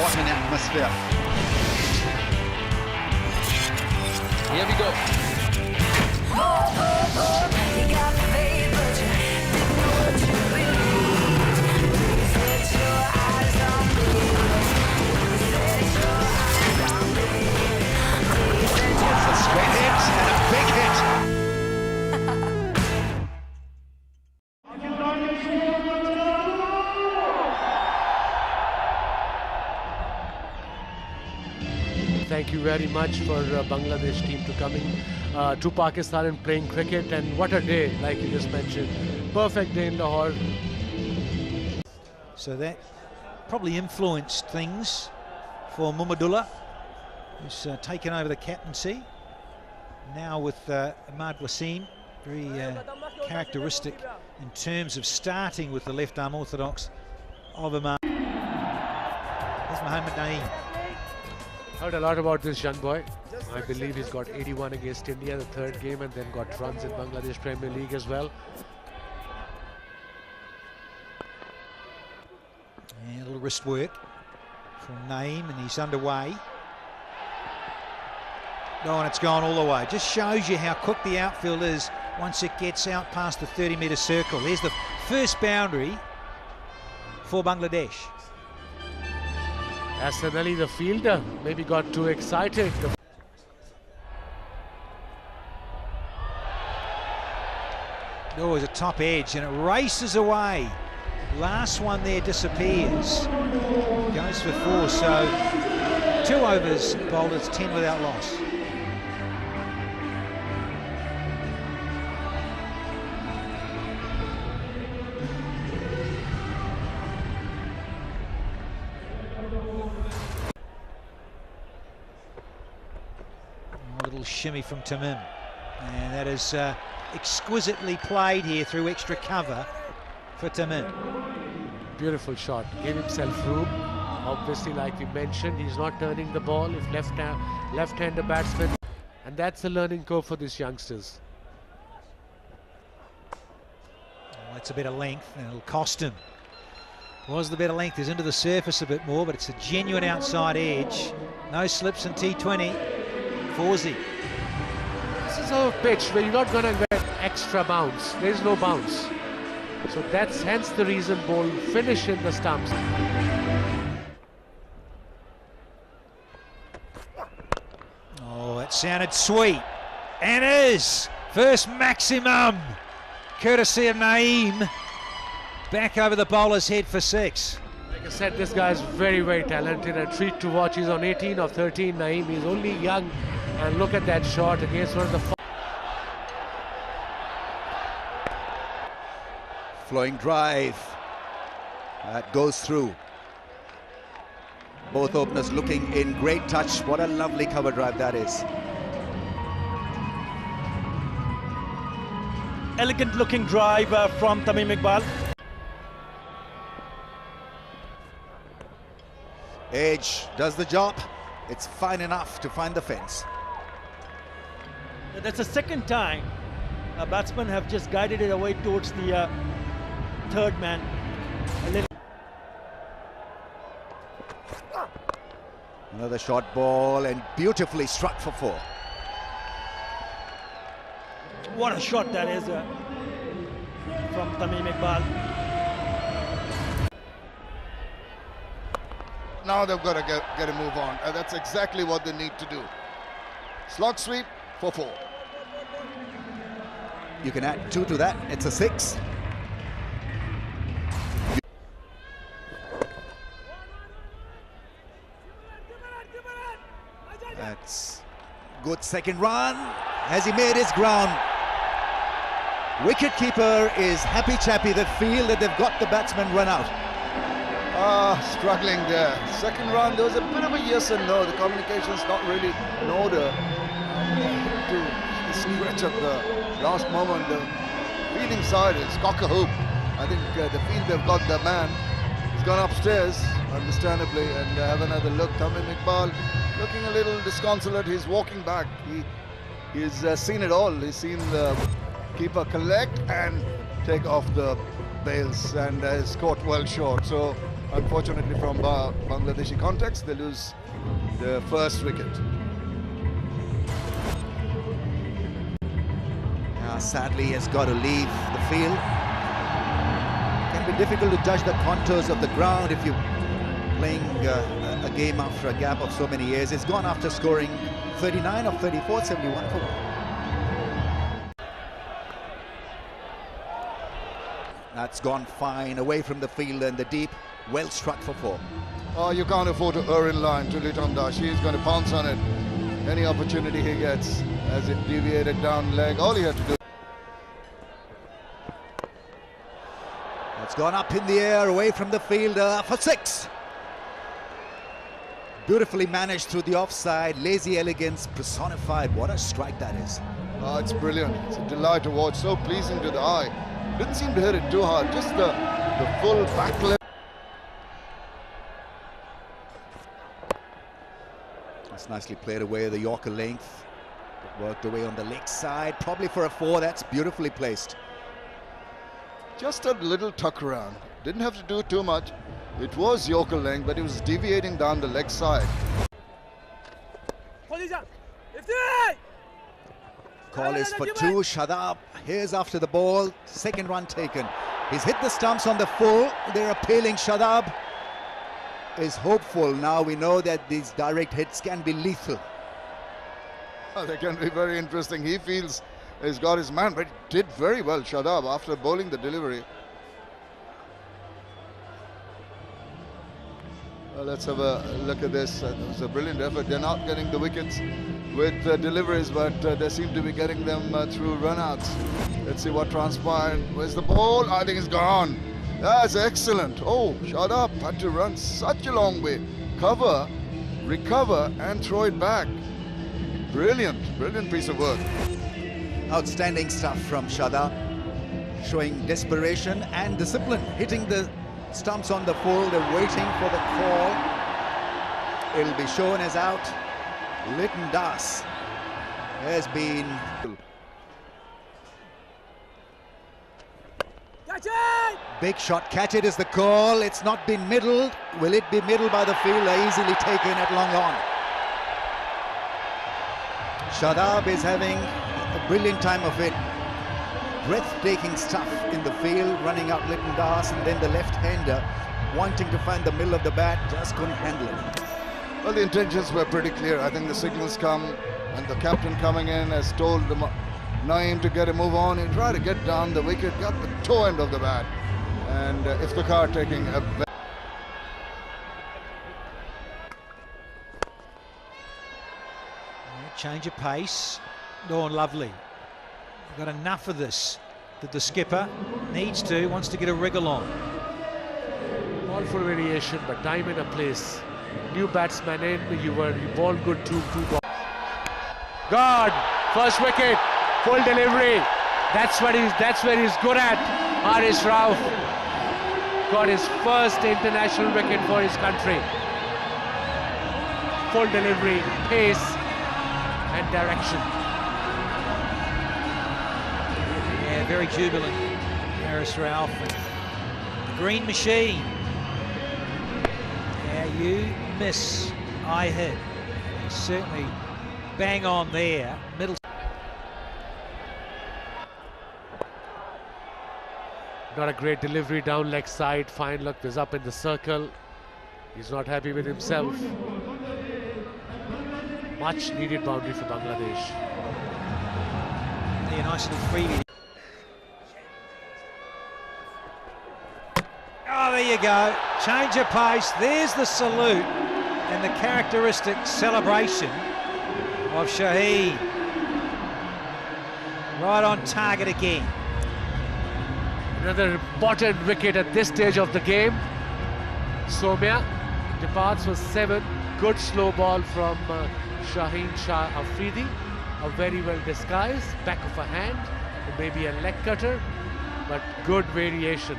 What an atmosphere. Here we go. It's a straight hit and a big hit. Thank you very much for Bangladesh team to coming to Pakistan and playing cricket, and what a day, like you just mentioned. Perfect day in Lahore. So that probably influenced things for Muhammadullah, who's taken over the captaincy. Now with Ahmad Wasim, very characteristic in terms of starting with the left arm orthodox of Ahmad. There's Mohammad Naeem. Heard a lot about this young boy. I believe he's got 81 against India, the third game, and then got runs in Bangladesh Premier League as well. And a little wrist work from Naeem, and he's underway. Oh, and it's gone all the way. Just shows you how quick the outfield is once it gets out past the 30-metre circle. There's the first boundary for Bangladesh. Hassan Ali, the fielder, maybe got too excited. Oh, it's a top edge, and it races away. Last one there disappears. Goes for 4, so 2 overs bowled, it's 10 without loss. A little shimmy from Tamim, and that is exquisitely played here through extra cover for Tamim. Beautiful shot, gave himself room. Obviously, like we mentioned, he's not turning the ball if left-hander batsman, and that's a learning curve for these youngsters. Oh, that's a bit of length, and it'll cost him. Was the better length, is into the surface a bit more, but it's a genuine outside edge. No slips in T20. Fawzi. This is a pitch where you're not going to get extra bounce. There is no bounce. So that's hence the reason ball finish in the stumps. Oh, it sounded sweet. And is first maximum, courtesy of Naeem. Back over the bowler's head for 6. Like I said, this guy is very, very talented. A treat to watch. He's on 18 of 13. Naeem, he's only young. And look at that shot against one of the... Flowing drive. That goes through. Both openers looking in great touch. What a lovely cover drive that is. Elegant looking drive from Tamim Iqbal. Edge does the job. It's fine enough to find the fence. That's the second time batsmen have just guided it away towards the third man. Another short ball and beautifully struck for 4. What a shot that is from Tamim Iqbal. Now they've got to get a move on. That's exactly what they need to do. Slog sweep for 4. You can add 2 to that. It's a 6. That's good second run. Has he made his ground? Wicketkeeper is happy chappy. They feel that they've got the batsman run out. Struggling there. Second run, there was a bit of a yes and no. The communication's not really in order. To the stretch of the last moment, the fielding side is cock a hoop. I think the field, they've got the man. He's gone upstairs, understandably, and have another look. Tamim Iqbal looking a little disconsolate. He's walking back. He's seen it all. He's seen the keeper collect and take off the bails, and is caught well short. So Unfortunately, from Bangladeshi context, they lose the first wicket. Sadly, has got to leave the field. Can be difficult to judge the contours of the ground if you're playing a game after a gap of so many years. It's gone after scoring 39 of 34, 71 for 1. That's gone fine away from the field and the deep, well struck for 4. Oh, you can't afford to err in line to Liton Das. He's going to pounce on it. Any opportunity he gets, as it deviated down leg, all he had to do. It's gone up in the air away from the fielder for 6. Beautifully managed through the offside, lazy elegance personified. What a strike that is. Oh, it's brilliant. It's a delight to watch, so pleasing to the eye. Didn't seem to hit it too hard, just the full back leg. That's nicely played away, the Yorker length. Worked away on the leg side, probably for a 4. That's beautifully placed. Just a little tuck around. Didn't have to do too much. It was Yorker length, but he was deviating down the leg side. Call is for 2. Shadab, here's after the ball. Second run taken. He's hit the stumps on the full. They're appealing. Shadab is hopeful. Now we know that these direct hits can be lethal. Oh, they can be very interesting. He feels he's got his man, but he did very well, Shadab, after bowling the delivery. Well, let's have a look at this. It was a brilliant effort. They're not getting the wickets with deliveries, but they seem to be getting them through runouts. Let's see what transpired. Where's the ball? I think it's gone. That's excellent. Oh, Shadab had to run such a long way. Cover, recover, and throw it back. Brilliant, brilliant piece of work. Outstanding stuff from Shadab, showing desperation and discipline, hitting the stumps on the full. They're waiting for the call. It'll be shown as out. Liton Das has been... Big shot, catch it is the call. It's not been middled. Will it be middled by the fielder? Easily taken at long on. Shadab is having a brilliant time of it. Breathtaking stuff in the field, running out Liton Das, and then the left-hander wanting to find the middle of the bat, just couldn't handle it. Well, the intentions were pretty clear. I think the signals come, and the captain coming in has told Naeem to get a move on. He tried to get down the wicket, got the toe end of the bat, and Iftikhar taking a... Change of pace. Oh, lovely. We've got enough of this that the skipper wants to get a wriggle on. Ball for variation, but time and a place. New batsman in, you ball good 2 balls. God, first wicket, full delivery. That's where he's good at. Haris Rauf got his first international wicket for his country. Full delivery, pace and direction. Yeah, very jubilant. Haris Rauf, the green machine. Yeah, you miss, I hit. Certainly bang on there. Middle. Not a great delivery down leg side. Fine luck is up in the circle. He's not happy with himself. Much needed boundary for Bangladesh. Yeah, nice little freebie. Oh, there you go. Change of pace. There's the salute and the characteristic celebration of Shaheen. Right on target again. Another important wicket at this stage of the game. Somya departs for 7. Good slow ball from Shaheen Shah Afridi. A very well disguised back of a hand. Maybe a leg cutter, but good variation.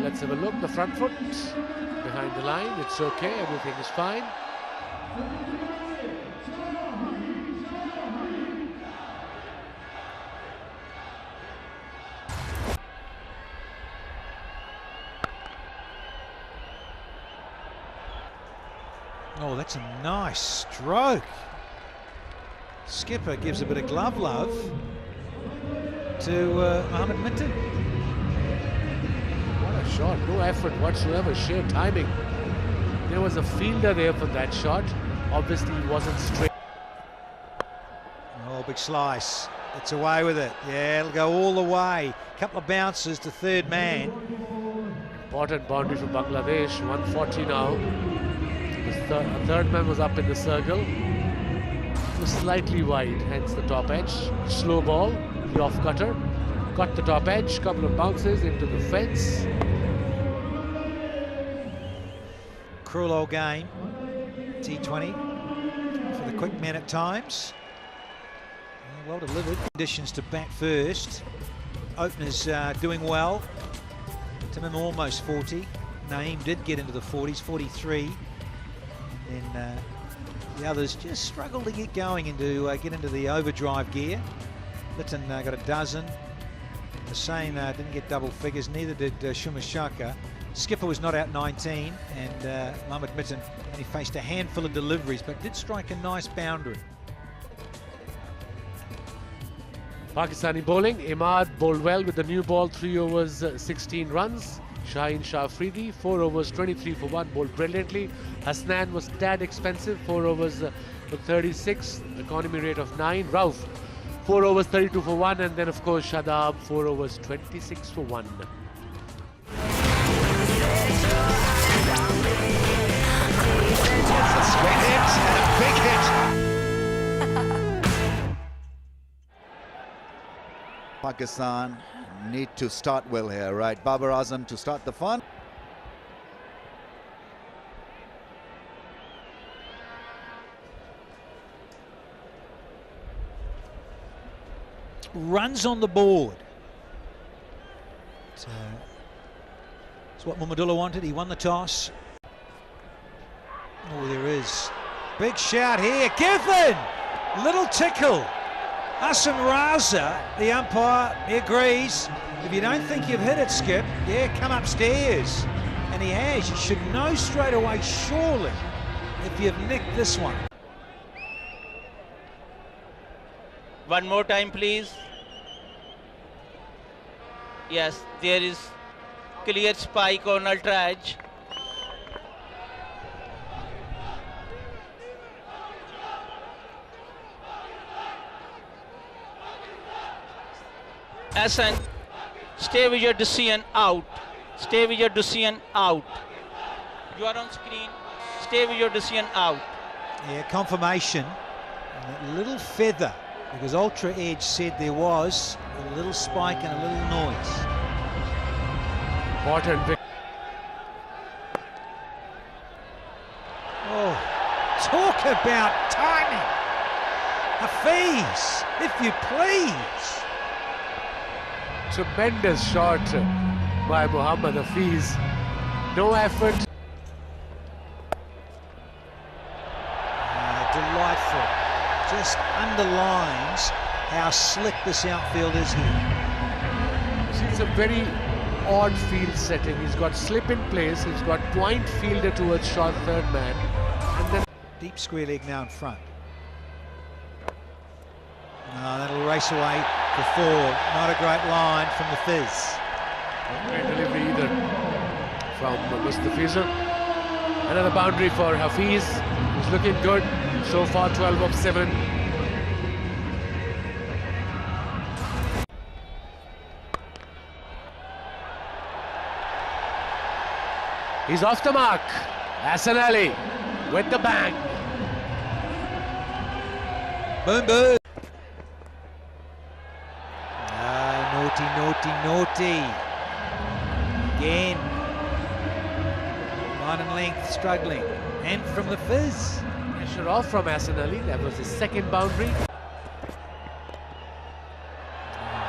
Let's have a look. The front foot behind the line. It's okay. Everything is fine. Oh, that's a nice stroke. Skipper gives a bit of glove love to Mohammed Minton. What a shot, no effort whatsoever, sheer timing. There was a fielder there for that shot. Obviously he wasn't straight. Oh, big slice. It's away with it. Yeah, it'll go all the way. Couple of bounces to third man. Important boundary for Bangladesh, 140 now. The third man was up in the circle. It was slightly wide, hence the top edge. Slow ball, the off cutter. Got the top edge, couple of bounces into the fence. Cruel old game. T20 for the quick men at times. Yeah, well delivered. Conditions to bat first. Openers doing well. Timim almost 40. Naeem did get into the 40s, 43. And then the others just struggled to get going into get into the overdrive gear. Litton got a dozen. Hussain didn't get double figures, neither did Shumashaka. Skipper was not out 19, and Mohammed Minton only faced a handful of deliveries, but did strike a nice boundary. Pakistani bowling. Imad bowled well with the new ball, 3 overs, 16 runs. Shaheen Shafridi, 4 overs, 23 for 1, bowled brilliantly. Hasnan was tad expensive, 4 overs for 36, economy rate of 9. Rauf, 4 overs, 32 for 1, and then of course Shadab, 4 overs, 26 for 1. It's a straight hit and a big hit. Pakistan need to start well here, right? Babar Azam to start the fun. Runs on the board. So, it's what Muhammadullah wanted. He won the toss. Oh, there is. Big shout here. Giffen! Little tickle. Hassan Raza, the umpire, he agrees. If you don't think you've hit it, Skip, yeah, come upstairs. And he has. You should know straight away, surely, if you've nicked this one. One more time, please. Yes, there is clear spike on ultra edge. Hassan, stay with your decision out. Stay with your decision out. You are on screen. Stay with your decision out. Yeah, confirmation. And that little feather, because Ultra Edge said there was a little spike and a little noise. Important. Oh, talk about timing. Hafiz, if you please. Tremendous shot by Muhammad Hafiz. No effort. Delightful. Just underlines how slick this outfield is here. See, it's a very odd field setting. He's got slip in place. He's got point fielder towards short third man. And then Deep square leg now in front. That'll race away for 4. Not a great line from the Fizz. great delivery either from Mustafiza. Another boundary for Hafiz. He's looking good. So far 12 of 7. He's off the mark. Hassan Ali with the bang. Boom, boom. Naughty, naughty, naughty. Again. Line and length, struggling. And from the Fizz. Pressure off from Hassan Ali. That was his second boundary.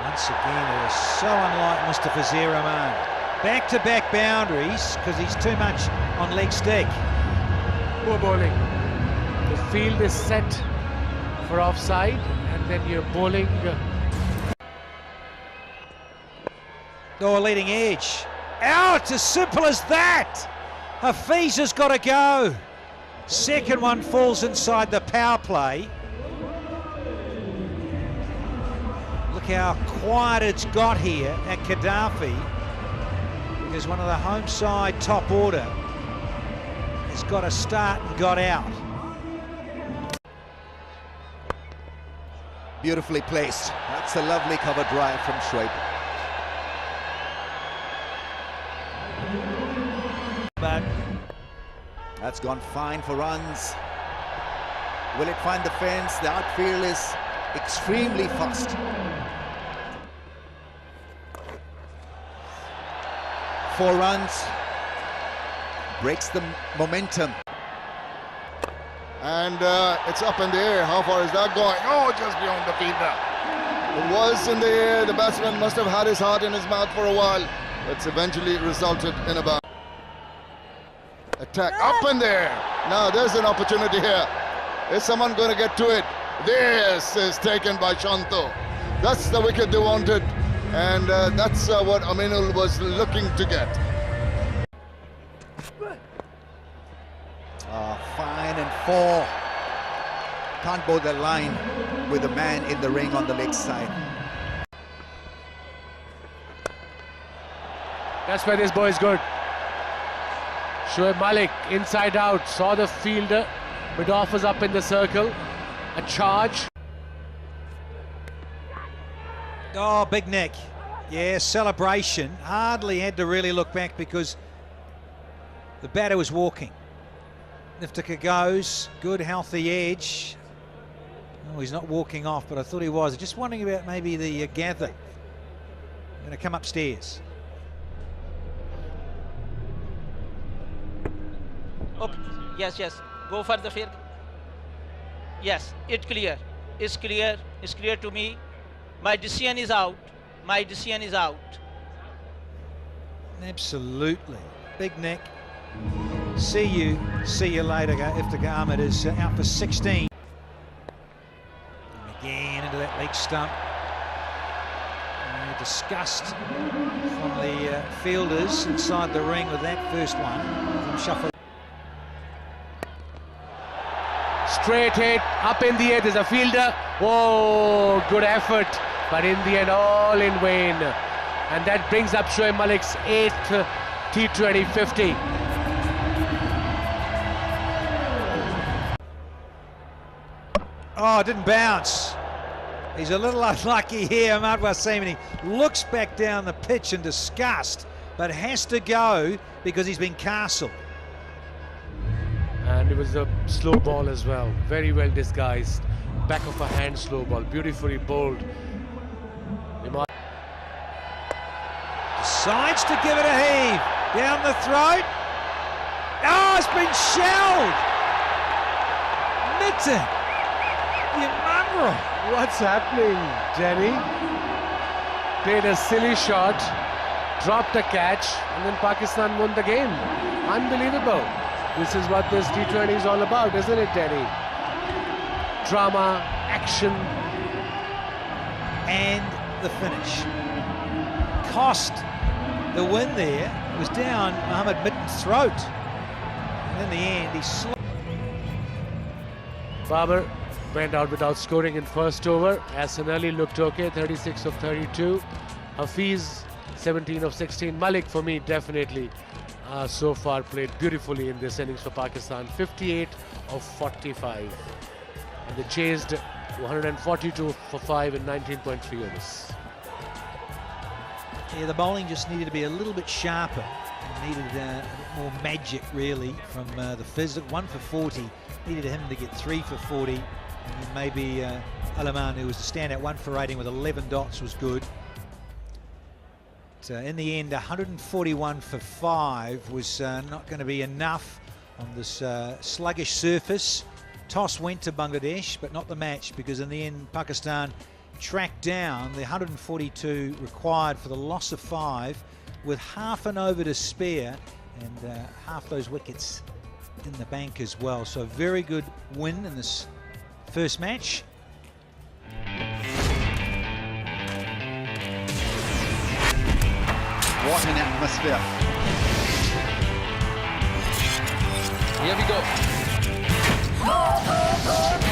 Once again, it was so unlike Mustafiza Rahman. Back-to-back boundaries because he's too much on leg stick. Poor bowling. The field is set for offside, and then you're bowling. Oh, leading edge. Out, as simple as that. Hafiz has got to go. Second one falls inside the power play. Look how quiet it's got here at Gaddafi, because one of the home side top order has got a start and got out. Beautifully placed. That's a lovely cover drive from Shoaib. Back. That's gone fine for runs. Will it find the fence? The outfield is extremely fast. Four runs. Breaks the momentum. And it's up in the air. How far is that going? Oh, just beyond the fielder. It was in the air. The batsman must have had his heart in his mouth for a while. It's eventually resulted in a bounce. Attack up in there. Now there's an opportunity here. Is someone going to get to it? This is taken by Shanto. That's the wicket they wanted, and that's what Aminul was looking to get. Fine and four. Can't bowl the line with a man in the ring on the leg side. That's where this boy is good. Shoaib Malik inside out, saw the fielder. Mid-off was up in the circle. A charge. Oh, big neck. Yeah, celebration. Hardly had to really look back because the batter was walking. Niftika goes, good healthy edge. Oh, he's not walking off, but I thought he was. Just wondering about maybe the gather. Going to come upstairs. Okay. Yes, yes. Go for the fair. Yes, it's clear. It's clear. It's clear to me. My decision is out. My decision is out. Absolutely. Big neck. See you later. Iftikhar Ahmed is out for 16. And again into that leg stump. Disgust from the fielders inside the ring with that first one from Shuffle. Straight hit, up in the air, there's a fielder. Oh, good effort, but in the end, all in vain. And that brings up Shoaib Malik's 8th T20 50. Oh, it didn't bounce. He's a little unlucky here, Ahmad Wasim, and he looks back down the pitch in disgust, but has to go because he's been castled. And it was a slow ball as well, very well disguised. Back of a hand slow ball, beautifully bowled. Decides to give it a heave, down the throat. Oh, it's been shelled. Mitten. What's happening, Danny? Played a silly shot, dropped a catch, and then Pakistan won the game. Unbelievable. This is what this T20 is all about, isn't it, Danny? Drama, action. And the finish. Cost the win there. It was down Mohammed Mitten's throat. And in the end, he slipped. Babar went out without scoring in first over. Hassan Ali looked okay, 36 of 32. Hafiz, 17 of 16. Malik, for me, definitely so far played beautifully in this innings for Pakistan. 58 of 45. And they chased 142 for 5 in 19.3 overs. Yeah, the bowling just needed to be a little bit sharper. It needed a bit more magic, really, from the Fizz. 1 for 40. Needed him to get 3 for 40. And then maybe Alaman, who was the standout 1 for 18 with 11 dots, was good. But, in the end, 141 for 5 was not going to be enough on this sluggish surface. Toss went to Bangladesh, but not the match, because in the end, Pakistan tracked down the 142 required for the loss of 5 with half an over to spare and half those wickets in the bank as well. So a very good win in this first match. What an atmosphere. Here we go. Go, go, go,